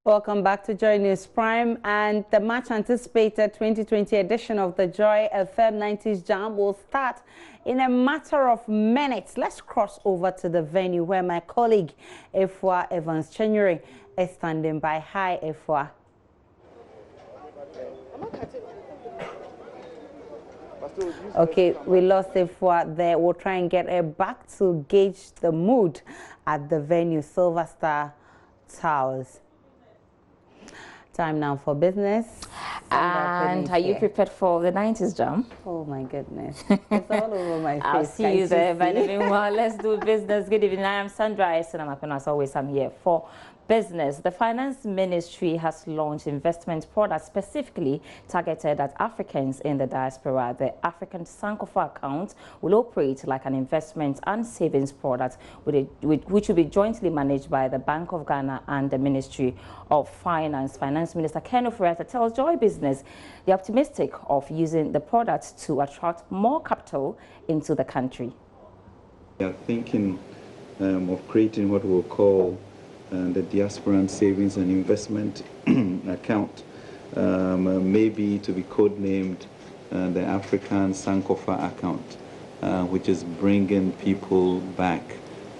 Welcome back to Joy News Prime, and the much anticipated 2020 edition of the Joy FM 90s Jam will start in a matter of minutes. Let's cross over to the venue where my colleague Efua Evans Chenyere is standing by. Hi, Efua. Okay, we lost Efua there. We'll try and get her back to gauge the mood at the venue, Silver Star Towers. Time now for business. And are you prepared for the 90s Jam? Oh my goodness. It's all over my face. I'll see you there. But meanwhile, let's do business. Good evening. I am Sandra Esenamakono. As always, I'm here for business. The Finance Ministry has launched investment products specifically targeted at Africans in the diaspora. The African Sankofa account will operate like an investment and savings product which will be jointly managed by the Bank of Ghana and the Ministry of Finance. Finance Minister Ken Ofori-Atta tells Joy Business they're optimistic of using the product to attract more capital into the country. We are thinking of creating what we'll call the Diasporan Savings and Investment account, maybe to be codenamed the African Sankofa account, which is bringing people back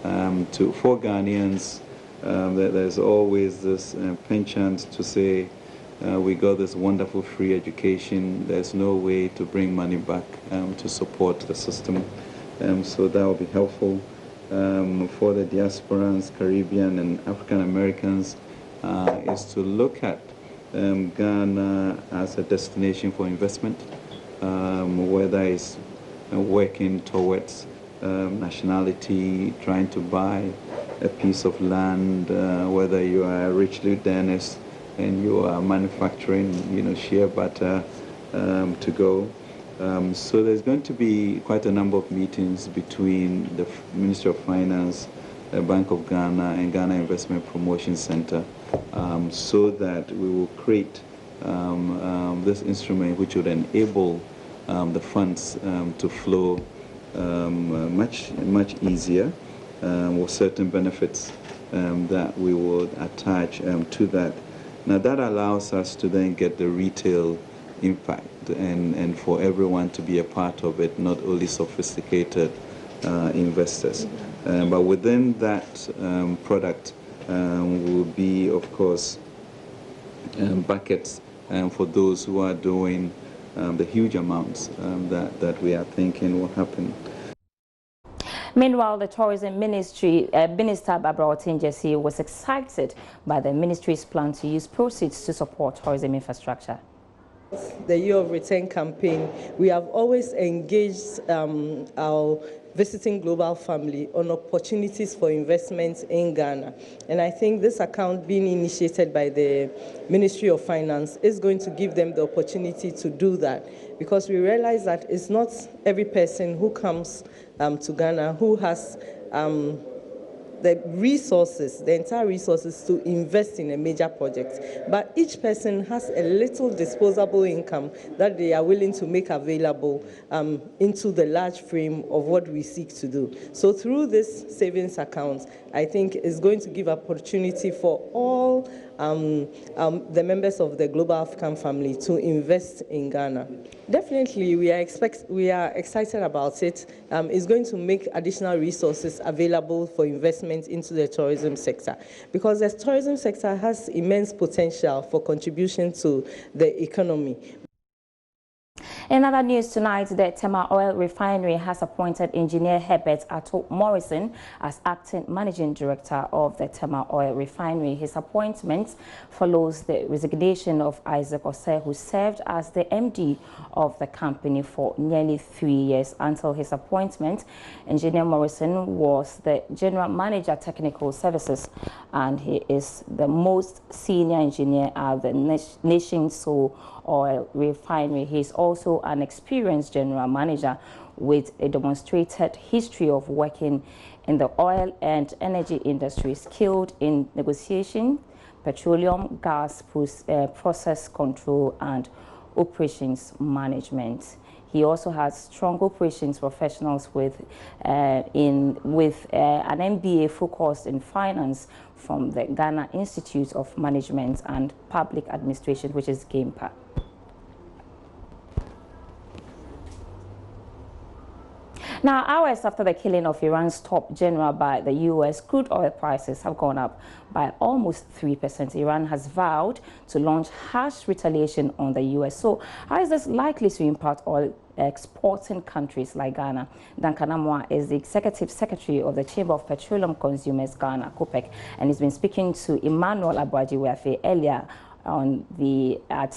for Ghanaians. There's always this penchant to say we got this wonderful free education. There's no way to bring money back to support the system, so that will be helpful. For the diasporans, Caribbean and African Americans, is to look at Ghana as a destination for investment, whether it's working towards nationality, trying to buy a piece of land, whether you are a rich lieutenant and you are manufacturing, shea butter to go. So there's going to be quite a number of meetings between the Ministry of Finance, the Bank of Ghana, and Ghana Investment Promotion Center, so that we will create this instrument which would enable the funds to flow much easier, with certain benefits that we would attach to that. Now that allows us to then get the retail impact and for everyone to be a part of it, not only sophisticated investors. But within that product will be, of course, buckets for those who are doing the huge amounts that we are thinking will happen. Meanwhile, the Tourism Ministry, Minister Barbara Otinjesi was excited by the ministry's plan to use proceeds to support tourism infrastructure. The Year of Return campaign, we have always engaged our visiting global family on opportunities for investments in Ghana. And I think this account being initiated by the Ministry of Finance is going to give them the opportunity to do that, because we realize that it's not every person who comes to Ghana who has the resources, the entire resources to invest in a major project. But each person has a little disposable income that they are willing to make available into the large frame of what we seek to do. So through this savings account, I think is going to give opportunity for all the members of the Global African family to invest in Ghana. Definitely, we are excited about it. It's going to make additional resources available for investment into the tourism sector, because the tourism sector has immense potential for contribution to the economy. In other news tonight, the Tema Oil Refinery has appointed Engineer Herbert Atto Morrison as acting managing director of the Tema Oil Refinery. His appointment follows the resignation of Isaac Osei, who served as the MD of the company for nearly 3 years. Until his appointment, Engineer Morrison was the General Manager Technical Services, and he is the most senior engineer at the nation's sole oil refinery. He is also an experienced general manager with a demonstrated history of working in the oil and energy industry, skilled in negotiation, petroleum, gas, process control, and operations management. He also has strong operations professionals with an MBA focused in finance from the Ghana Institute of Management and Public Administration, which is GAMPA. Now, hours after the killing of Iran's top general by the U.S., crude oil prices have gone up by almost 3%. Iran has vowed to launch harsh retaliation on the U.S. So how is this likely to impact oil exporting countries like Ghana? Duncan Amoah is the Executive Secretary of the Chamber of Petroleum Consumers Ghana, COPEC, and he's been speaking to Emmanuel Abuaji-Weafe earlier at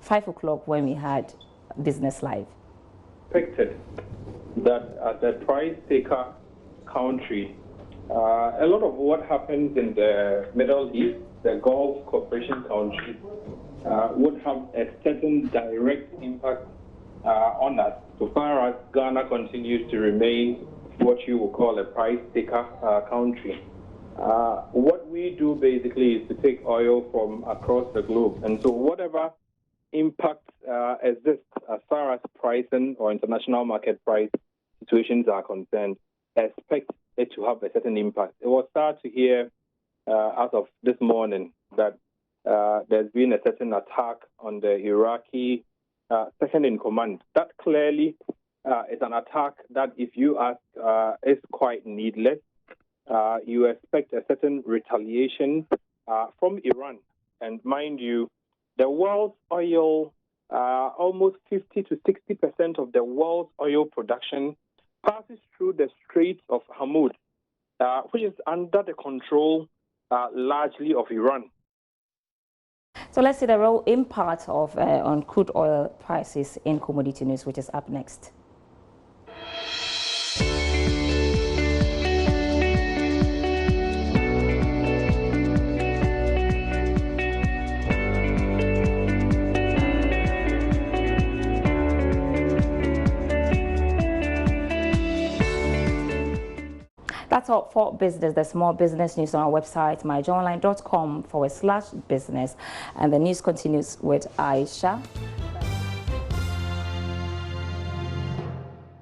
5 o'clock when we had Business Live. Expected that as a price taker country, a lot of what happens in the Middle East, the Gulf Cooperation countries, would have a certain direct impact on us, so far as Ghana continues to remain what you would call a price taker country. What we do basically is to take oil from across the globe, and so whatever impact exists as far as pricing or international market price situations are concerned, expect it to have a certain impact. It was started to hear as of this morning that there's been a certain attack on the Iraqi second in command. That clearly is an attack that, if you ask, is quite needless. You expect a certain retaliation from Iran. And mind you, the world's oil, almost 50 to 60% of the world's oil production passes through the Straits of Hormuz, which is under the control largely of Iran. So let's see the real impact of on crude oil prices in commodity news, which is up next. That's all for business. There's more business news on our website, myjoyonline.com/business. And the news continues with Aisha.